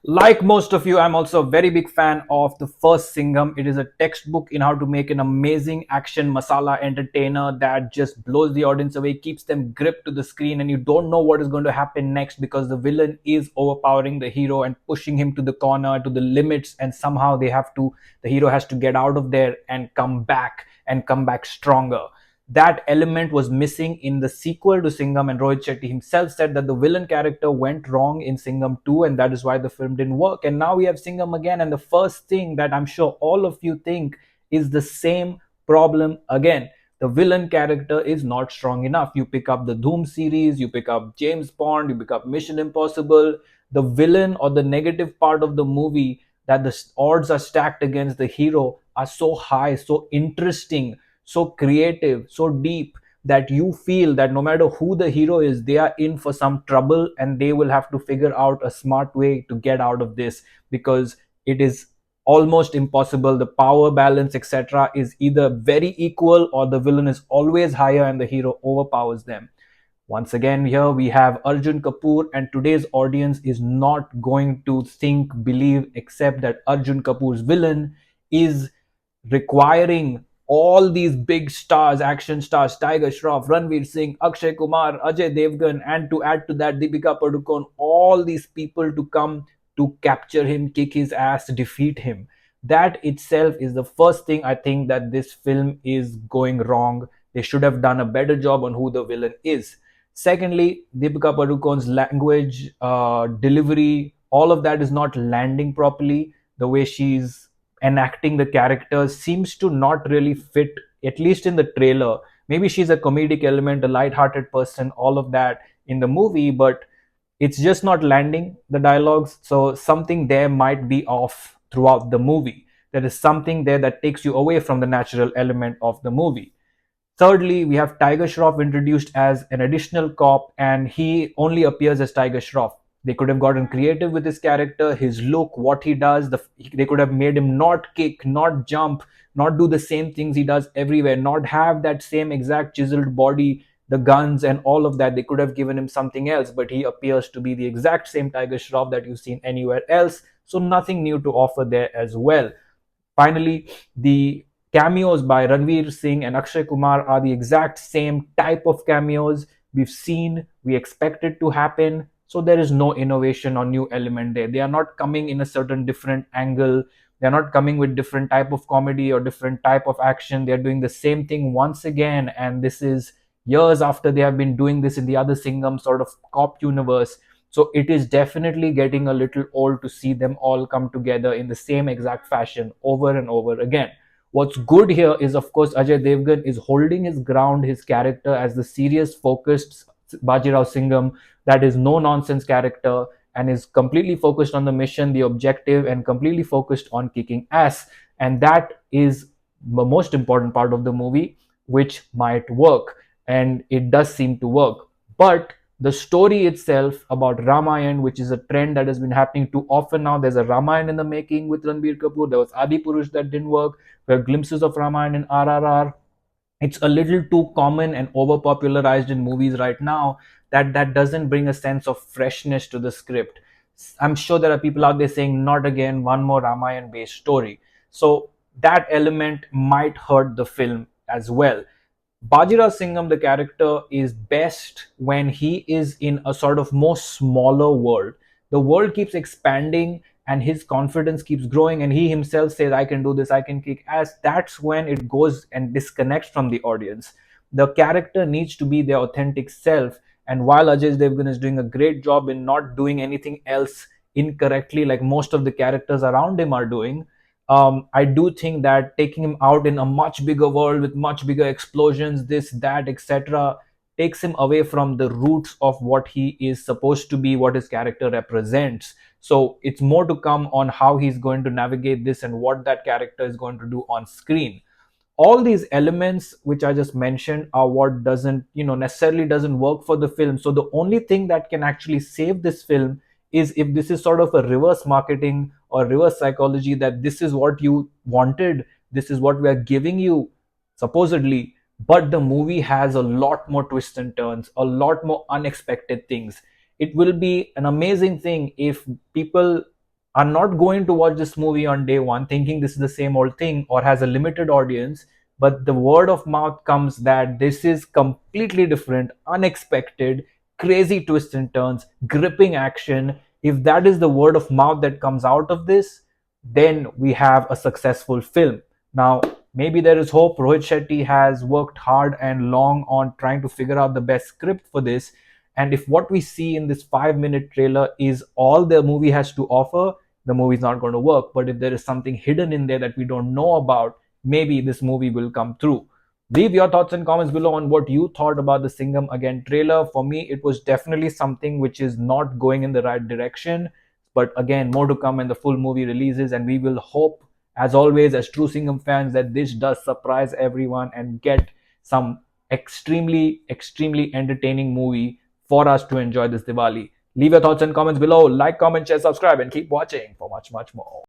Like most of you, I'm also a very big fan of the first Singham. It is a textbook in how to make an amazing action masala entertainer that just blows the audience away, keeps them gripped to the screen, and you don't know what is going to happen next because the villain is overpowering the hero and pushing him to the corner, to the limits, and somehow the hero has to get out of there and come back stronger. That element was missing in the sequel to Singham, and Rohit Shetty himself said that the villain character went wrong in Singham 2, and that is why the film didn't work. And now we have Singham again, and the first thing that I'm sure all of you think is the same problem again. The villain character is not strong enough. You pick up the Doom series, you pick up James Bond, you pick up Mission Impossible. The villain or the negative part of the movie that the odds are stacked against the hero are so high, so interesting, so creative, so deep that you feel that no matter who the hero is, they are in for some trouble and they will have to figure out a smart way to get out of this because it is almost impossible. The power balance, etc., is either very equal or the villain is always higher and the hero overpowers them. Once again, here we have Arjun Kapoor, and today's audience is not going to think, believe, accept that Arjun Kapoor's villain is requiring all these big stars, action stars, Tiger Shroff, Ranveer Singh, Akshay Kumar, Ajay Devgan, and to add to that, Deepika Padukone, all these people to come to capture him, kick his ass, defeat him. That itself is the first thing I think that this film is going wrong. They should have done a better job on who the villain is. Secondly, Deepika Padukone's language, delivery, all of that is not landing properly. The way she's enacting the characters seems to not really fit, at least in the trailer. Maybe she's a comedic element, a light-hearted person, all of that in the movie, but it's just not landing the dialogues. So something there might be off throughout the movie. There is something there that takes you away from the natural element of the movie. Thirdly, we have Tiger Shroff introduced as an additional cop, and he only appears as Tiger Shroff. They could have gotten creative with his character, his look, what he does. They could have made him not kick, not jump, not do the same things he does everywhere, not have that same exact chiseled body, the guns, and all of that. They could have given him something else, but he appears to be the exact same Tiger Shroff that you've seen anywhere else. So nothing new to offer there as well. Finally, the cameos by Ranveer Singh and Akshay Kumar are the exact same type of cameos we've seen, we expected to happen. So there is no innovation or new element there. They are not coming in a certain different angle. They're not coming with different type of comedy or different type of action. They're doing the same thing once again, and this is years after they have been doing this in the other Singham sort of cop universe. So it is definitely getting a little old to see them all come together in the same exact fashion over and over again. What's good here is, of course, Ajay Devgan is holding his ground, his character as the serious, focused Bajirao Singham, that is no nonsense character and is completely focused on the mission, the objective, and completely focused on kicking ass. And that is the most important part of the movie, which might work. And it does seem to work. But the story itself about Ramayan, which is a trend that has been happening too often now. There's a Ramayan in the making with Ranbir Kapoor. There was Adi Purush that didn't work. There are glimpses of Ramayan in RRR. It's a little too common and over popularized in movies right now that doesn't bring a sense of freshness to the script. I'm sure there are people out there saying, not again, one more Ramayan based story. So that element might hurt the film as well. Bajirao Singham, the character, is best when he is in a sort of more smaller world. The world keeps expanding and his confidence keeps growing, and he himself says, I can do this, I can kick ass. That's when it goes and disconnects from the audience. The character needs to be their authentic self. And while Ajay Devgan is doing a great job in not doing anything else incorrectly, like most of the characters around him are doing, I do think that taking him out in a much bigger world with much bigger explosions, this, that, etc., takes him away from the roots of what he is supposed to be, what his character represents. So it's more to come on how he's going to navigate this and what that character is going to do on screen. All these elements which I just mentioned are what doesn't, necessarily doesn't work for the film. So the only thing that can actually save this film is if this is sort of a reverse marketing or reverse psychology, that this is what you wanted, this is what we are giving you supposedly, but the movie has a lot more twists and turns, a lot more unexpected things. It will be an amazing thing if people are not going to watch this movie on day one thinking this is the same old thing or has a limited audience, but the word of mouth comes that this is completely different, unexpected, crazy twists and turns, gripping action. If that is the word of mouth that comes out of this, then we have a successful film. Now, maybe there is hope. Rohit Shetty has worked hard and long on trying to figure out the best script for this. And if what we see in this 5 minute trailer is all the movie has to offer, the movie is not going to work. But if there is something hidden in there that we don't know about, maybe this movie will come through. Leave your thoughts and comments below on what you thought about the Singham Again trailer. For me, it was definitely something which is not going in the right direction. But again, more to come when the full movie releases, and we will hope, as always, as true Singham fans, that this does surprise everyone and get some extremely entertaining movie for us to enjoy this Diwali. Leave your thoughts and comments below. Like, comment, share, subscribe, and keep watching for much more.